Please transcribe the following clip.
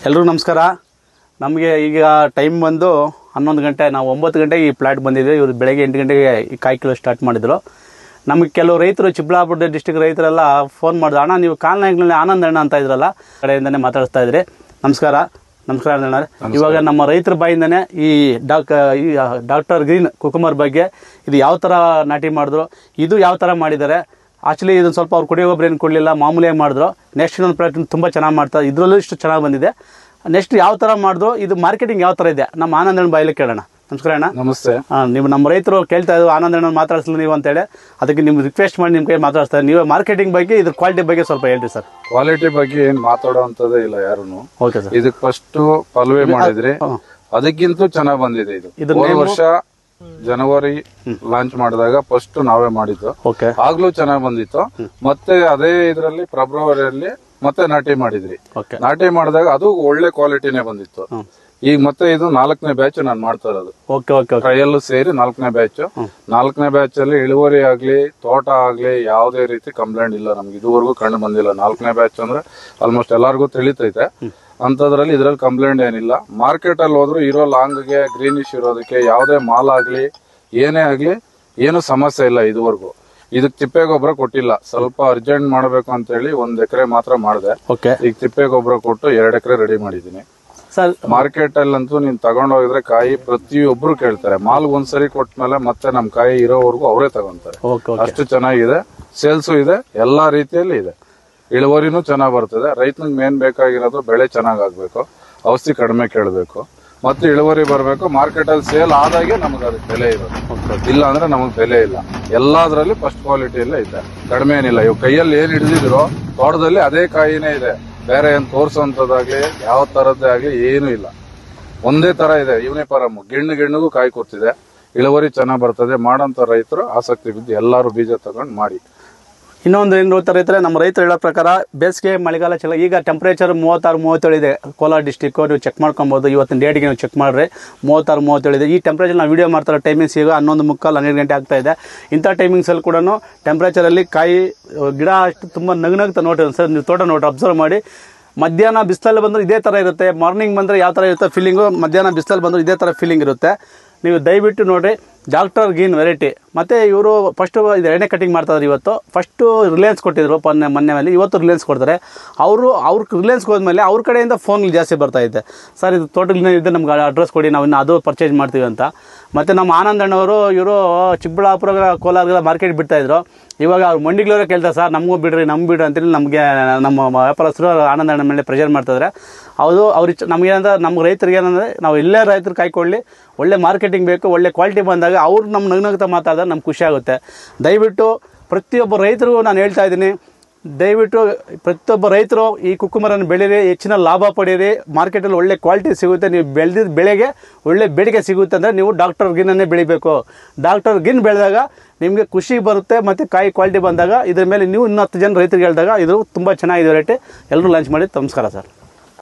ಎಲ್ರಿಗೂ ನಮಸ್ಕಾರ. ನಮಗೆ ಈಗ ಟೈಮ್ ಬಂದು 11 ಗಂಟೆ. ನಾವು 9 ಗಂಟೆಗೆ ಈ ಪ್ಲಾಟ್ ಬಂದಿದ್ವಿ. ಇವರು ಬೆಳಗ್ಗೆ 8 ಗಂಟೆಗೆ ಈ ಕಾಯಿ ಕಿಲೋ ಸ್ಟಾರ್ಟ್ ಮಾಡಿದ್ರು. ನಮಗೆ ಕೆಲವು ರೈತರು, ಚಿಕ್ಕಬಳ್ಳಾಪುರ ಡಿಸ್ಟಿಕ್ ರೈತರೆಲ್ಲ ಫೋನ್ ಮಾಡಿದ್ರು, ಅಣ್ಣ ನೀವು ಕಾಲ್ನಾಯಿಗಳಲ್ಲಿ ಆನಂದ್ ಅಣ್ಣ ಅಂತ ಇದ್ರಲ್ಲ, ಕಡೆಯಿಂದನೇ ಮಾತಾಡ್ತಾ ಇದ್ರಿ. ನಮಸ್ಕಾರ. ನಮಸ್ಕಾರ ಅಣ್ಣ. ಇವಾಗ ನಮ್ಮ ರೈತರ ಬಾಯಿಂದನೇ ಈ ಡಾಕ್ಟರ್ ಗ್ರೀನ್ ಕುಕುಮರ್ ಬಗ್ಗೆ ಇದು ಯಾವ ಥರ ನಾಟಿ ಮಾಡಿದ್ರು, ಇದು ಯಾವ ಥರ ಮಾಡಿದ್ದಾರೆ. ಆಕ್ಚುಲಿ ಇದನ್ನು ಸ್ವಲ್ಪ ಅವ್ರು ಕುಡಿಯೋ ಗೊಬ್ಬರ ಏನು ಕೊಡಲಿಲ್ಲ, ಮಾಮೂಲಿಯಾಗಿ ಮಾಡಿದ್ರು. ನೆಕ್ಸ್ಟ್ ಇನ್ನೊಂದು ಪ್ರಾಡಕ್ಟ್ ತುಂಬ ಚೆನ್ನಾಗಿ ಮಾಡ್ತಾರೆ, ಇದರಲ್ಲೂ ಇಷ್ಟು ಚೆನ್ನಾಗಿ ಬಂದಿದೆ. ನೆಕ್ಸ್ಟ್ ಯಾವ ಥರ ಮಾಡಿದ್ರು, ಇದು ಮಾರ್ಕೆಟಿಂಗ್ ಯಾವ ಥರ ಇದೆ, ನಮ್ಮ ಆನಂದಣ್ಣ ಬಾಯಲ್ಲಿ ಕೇಳೋಣ. ನಮಸ್ಕಾರ ಅಣ್ಣ. ನಮಸ್ತೆ. ನೀವು ನಮ್ಮ ರೈತರು ಕೇಳ್ತಾ ಇದ್ರು ಆನಂದಣ್ಣ ಮಾತಾಡಿಸಲು ನೀವು ಅಂತೇಳಿ, ಅದಕ್ಕೆ ನಿಮ್ಗೆ ರಿಕ್ವೆಸ್ಟ್ ಮಾಡಿ ನಿಮ್ಮ ಕೈ ಮಾತಾಡ್ತಾರೆ. ನೀವು ಮಾರ್ಕೆಟಿಂಗ್ ಬಗ್ಗೆ, ಇದ್ರ ಕ್ವಾಲಿಟಿ ಬಗ್ಗೆ ಸ್ವಲ್ಪ ಹೇಳ್ರಿ ಸರ್. ಕ್ವಾಲಿಟಿ ಬಗ್ಗೆ ಏನ್ ಮಾತಾಡೋಂಥದ್ದೇ ಇಲ್ಲ ಯಾರು. Okay sir. ಇದಕ್ಕೆ ಫಸ್ಟ್ ಪಲ್ವೆ ಮಾಡಿದ್ರಿ, ಅದಕ್ಕಿಂತ ಚೆನ್ನಾಗಿ ಬಂದಿದೆ. ಇದು ವರ್ಷ ಜನವರಿ ಲಾಂಚ್ ಮಾಡಿದಾಗ ಫಸ್ಟ್ ನಾವೇ ಮಾಡಿದ್ದು. ಆಗ್ಲೂ ಚೆನ್ನಾಗಿ ಬಂದಿತ್ತು. ಮತ್ತೆ ಅದೇ ಇದರಲ್ಲಿ ಫೆಬ್ರವರಿಯಲ್ಲಿ ಮತ್ತೆ ನಾಟಿ ಮಾಡಿದ್ರಿ. ನಾಟಿ ಮಾಡಿದಾಗ ಅದು ಒಳ್ಳೆ ಕ್ವಾಲಿಟಿನೇ ಬಂದಿತ್ತು. ಈಗ ಮತ್ತೆ ಇದು 4ನೇ ಬ್ಯಾಚ್ ನಾನು ಮಾಡ್ತಾ ಇರೋದು. ಟ್ರಯಲ್ ಸೇರಿ 4ನೇ ಬ್ಯಾಚ್. 4ನೇ ಬ್ಯಾಚ್ ಅಲ್ಲಿ ಇಳುವರಿ ಆಗ್ಲಿ, ತೋಟ ಆಗ್ಲಿ, ಯಾವುದೇ ರೀತಿ ಕಂಪ್ಲೇಂಟ್ ಇಲ್ಲ ನಮ್ಗೆ ಇದುವರೆಗೂ ಕಂಡು ಬಂದಿಲ್ಲ. 4ನೇ ಬ್ಯಾಚ್ ಅಂದ್ರೆ ಆಲ್ಮೋಸ್ಟ್ ಎಲ್ಲಾರ್ಗು ತಿಳಿತೈತೆ. ಅಂತದ್ರಲ್ಲಿ ಇದ್ರಲ್ಲಿ ಕಂಪ್ಲೇಂಟ್ ಏನಿಲ್ಲ. ಮಾರ್ಕೆಟ್ ಅಲ್ಲಿ ಹೋದ್ರು ಇರೋ ಲಾಂಗ್ಗೆ, ಗ್ರೀನಿಶ್ ಇರೋದಕ್ಕೆ ಯಾವುದೇ ಮಾಲ್ ಆಗ್ಲಿ, ಏನೇ ಆಗ್ಲಿ, ಏನು ಸಮಸ್ಯೆ ಇಲ್ಲ ಇದುವರೆಗೂ. ಇದಕ್ ತಿಪ್ಪೆ ಗೊಬ್ಬರ ಕೊಟ್ಟಿಲ್ಲ. ಸ್ವಲ್ಪ ಅರ್ಜೆಂಟ್ ಮಾಡಬೇಕು ಅಂತ ಹೇಳಿ 1 ಎಕರೆ ಮಾತ್ರ ಮಾಡಿದೆ. ಈಗ ತಿಪ್ಪೆ ಗೊಬ್ಬರ ಕೊಟ್ಟು 2 ಎಕರೆ ರೆಡಿ ಮಾಡಿದೀನಿ. ಮಾರ್ಕೆಟ್ ಅಲ್ಲಂತೂ ನೀನ್ ತಗೊಂಡೋಗಿದ್ರೆ ಕಾಯಿ ಪ್ರತಿಯೊಬ್ರು ಕೇಳ್ತಾರೆ. ಮಾಲ್ ಒಂದ್ಸರಿ ಕೊಟ್ಮೇಲೆ ಮತ್ತೆ ನಮ್ ಕಾಯಿ ಇರೋವರೆಗೂ ಅವರೇ ತಗೊಂತಾರೆ. ಅಷ್ಟು ಚೆನ್ನಾಗಿದೆ. ಸೇಲ್ಸು ಇದೆ, ಎಲ್ಲಾ ರೀತಿಯಲ್ಲಿ ಇದೆ. ಇಳುವರಿನೂ ಚೆನ್ನಾಗ್ ಬರ್ತದೆ. ರೈತನಿಗೆ ಮೇನ್ ಬೇಕಾಗಿರೋದು ಬೆಳೆ ಚೆನ್ನಾಗ್ ಆಗ್ಬೇಕು, ಔಷಧಿ ಕಡಿಮೆ ಕೇಳಬೇಕು, ಮತ್ತೆ ಇಳುವರಿ ಬರಬೇಕು. ಮಾರ್ಕೆಟ್ ಅಲ್ಲಿ ಸೇಲ್ ಆದಾಗೆ ನಮಗೆ ಅದಕ್ಕೆ ಬೆಲೆ ಇರೋದು. ಇಲ್ಲ ಅಂದ್ರೆ ನಮಗ್ ಬೆಲೆ ಇಲ್ಲ. ಎಲ್ಲಾದ್ರಲ್ಲಿ ಫಸ್ಟ್ ಕ್ವಾಲಿಟಿಯಲ್ಲೇ ಇದೆ, ಕಡಿಮೆ ಏನಿಲ್ಲ. ಇವ್ ಕೈಯಲ್ಲಿ ಏನ್ ಹಿಡಿದಿದ್ರು ತೋಟದಲ್ಲಿ ಅದೇ ಕಾಯಿನೇ ಇದೆ. ಬೇರೆ ಏನ್ ತೋರ್ಸೋಂಥದ್ದಾಗ್ಲಿ, ಯಾವ ತರದ್ದೇ ಆಗ್ಲಿ ಏನು ಇಲ್ಲ, ಒಂದೇ ತರ ಇದೆ. ಯೂನಿಫಾರ್ಮ್ ಗಿಣ್ಣಿಗೂ ಕಾಯಿ ಕೂತಿದೆ. ಇಳುವರಿ ಚೆನ್ನಾಗ್ ಬರ್ತದೆ. ಮಾಡೋಂಥ ರೈತರು ಆಸಕ್ತಿ ಬಿದ್ದು ಎಲ್ಲಾರು ಬೀಜ ತಗೊಂಡ್ ಮಾಡಿ. ಇನ್ನೊಂದು ಏನು ನೋಡ್ತಾ ರೈತರೆ, ನಮ್ಮ ರೈತರು ಹೇಳೋ ಪ್ರಕಾರ ಬೇಸಿಗೆ ಮಳೆಗಾಲ ಚಲೋ. ಈಗ ಟೆಂಪರೇಚರ್ 36-37 ಇದೆ ಕೋಲಾರ ಡಿಸ್ಟಿಕ್. ನೀವು ಚೆಕ್ ಮಾಡ್ಕೊಬೋದು. ಇವತ್ತಿನ ಡೇಟಿಗೆ ನೀವು ಚೆಕ್ ಮಾಡ್ರಿ, 36-37 ಇದೆ. ಈ ಟೆಂಪರೇಚರ್ ನಾವು ವಿಡಿಯೋ ಮಾಡ್ತಾರೆ ಟೈಮಿಂಗ್ಸ್ ಈಗ 11:45-12 ಗಂಟೆ ಆಗ್ತಾ ಇದೆ. ಇಂಥ ಟೈಮಿಂಗ್ಸಲ್ಲಿ ಕೂಡ ಟೆಂಪರೇಚರಲ್ಲಿ ಕಾಯಿ ಗಿಡ ಅಷ್ಟು ತುಂಬ ನಗ್ನಗ್ತಾ ನೋಡ್ರಿ ಸರ್. ನೀವು ತೋಟ ನೋಡ್ರಿ, ಅಬ್ಸರ್ವ್ ಮಾಡಿ. ಮಧ್ಯಾಹ್ನ ಬಿಸಿಲಲ್ಲಿ ಬಂದರೆ ಇದೇ ಥರ ಇರುತ್ತೆ, ಮಾರ್ನಿಂಗ್ ಬಂದರೆ ಯಾವ ಥರ ಇರುತ್ತೆ ಫೀಲಿಂಗು, ಮಧ್ಯಾಹ್ನ ಬಿಸಿಲಲ್ಲಿ ಬಂದರೆ ಇದೇ ಥರ ಫೀಲಿಂಗ್ ಇರುತ್ತೆ. ನೀವು ದಯವಿಟ್ಟು ನೋಡಿರಿ ಡಾಕ್ಟರ್ ಗ್ರೀನ್ ವೆರೈಟಿ. ಮತ್ತು ಇವರು ಫಸ್ಟು ಇದು ಎಣ್ಣೆ ಕಟಿಂಗ್ ಮಾಡ್ತಾಯಿದ್ರು. ಇವತ್ತು ಫಸ್ಟು ರಿಲಯನ್ಸ್ ಕೊಟ್ಟಿದ್ರು ಮೊನ್ನೆ ಮೇಲೆ, ಇವತ್ತು ರಿಲಯನ್ಸ್ ಕೊಡ್ತಾರೆ. ಅವ್ರಿಗೆ ರಿಲಯನ್ಸ್ಗೆ ಹೋದ್ಮೇಲೆ ಅವ್ರ ಕಡೆಯಿಂದ ಫೋನ್ ಜಾಸ್ತಿ ಬರ್ತಾಯಿದೆ, ಸರ್ ಇದು ತೋಟದಿಂದ ಇದೆ, ನಮ್ಗೆ ಅಡ್ರೆಸ್ ಕೊಡಿ, ನಾವು ಇನ್ನು ಅದು ಪರ್ಚೇಸ್ ಮಾಡ್ತೀವಿ ಅಂತ. ಮತ್ತು ನಮ್ಮ ಆನಂದಣ್ಣವರು ಇವರು ಚಿಕ್ಕಬಳ್ಳಾಪುರ, ಕೋಲಾರಗೆಲ್ಲ ಮಾರ್ಕೆಟ್ ಬಿಡ್ತಾಯಿದ್ರು. ಇವಾಗ ಅವ್ರು ಮಂಡಿಗಳವರೇ ಕೇಳ್ತಾರೆ, ಸರ್ ನಮಗೂ ಬಿಡ್ರಿ ಅಂತೇಳಿ ನಮಗೆ ನಮ್ಮ ವ್ಯಾಪಾರಸ್ಥರು ಆನಂದಣ್ಣ ಮೇಲೆ ಪ್ರೆಷರ್ ಮಾಡ್ತಿದ್ದಾರೆ. ಅವ್ರಿಗೆ ನಮಗೇನಂದ್ರೆ, ನಮ್ಮ ರೈತರಿಗೆ ಏನಂದರೆ, ನಾವು ಎಲ್ಲೇ ರೈತರು ಕಾಯ್ಕೊಳ್ಳಿ, ಒಳ್ಳೆ ಮಾರ್ಕೆಟಿಂಗ್ ಬೇಕು, ಒಳ್ಳೆ ಕ್ವಾಲಿಟಿ ಬಂದಾಗ ಅವ್ರು ನಮ್ಮ ನಗ್ನಗ್ತಾ ಮಾತಾಡಿದ್ರೆ ನಮ್ಗೆ ಖುಷಿ ಆಗುತ್ತೆ. ದಯವಿಟ್ಟು ಪ್ರತಿಯೊಬ್ಬ ರೈತರಿಗೂ ನಾನು ಹೇಳ್ತಾ ಇದ್ದೀನಿ, ದಯವಿಟ್ಟು ಪ್ರತಿಯೊಬ್ಬ ರೈತರು ಈ ಕುಕ್ಕುಮರನ್ನು ಬೆಳೀರಿ, ಹೆಚ್ಚಿನ ಲಾಭ ಪಡೀರಿ. ಮಾರ್ಕೆಟಲ್ಲಿ ಒಳ್ಳೆ ಕ್ವಾಲಿಟಿ ಸಿಗುತ್ತೆ. ನೀವು ಬೆಳೆದಿದ್ದ ಬೆಳೆಗೆ ಒಳ್ಳೆ ಬೇಡಿಕೆ ಸಿಗುತ್ತೆ ಅಂದರೆ ನೀವು ಡಾಕ್ಟರ್ ಗಿನ್ನನ್ನೇ ಬೆಳಿಬೇಕು. ಡಾಕ್ಟರ್ ಗಿನ್ ಬೆಳೆದಾಗ ನಿಮಗೆ ಖುಷಿ ಬರುತ್ತೆ. ಮತ್ತು ಕಾಯಿ ಕ್ವಾಲಿಟಿ ಬಂದಾಗ ಇದ್ರ ಮೇಲೆ ನೀವು 10 ಜನ ರೈತರಿಗೆ ಹೇಳಿದಾಗ ಇದು ತುಂಬ ಚೆನ್ನಾಗಿದೆ ವೆರೈಟಿ. ಎಲ್ಲರೂ ಲಂಚ್ ಮಾಡಿ. ನಮಸ್ಕಾರ ಸರ್.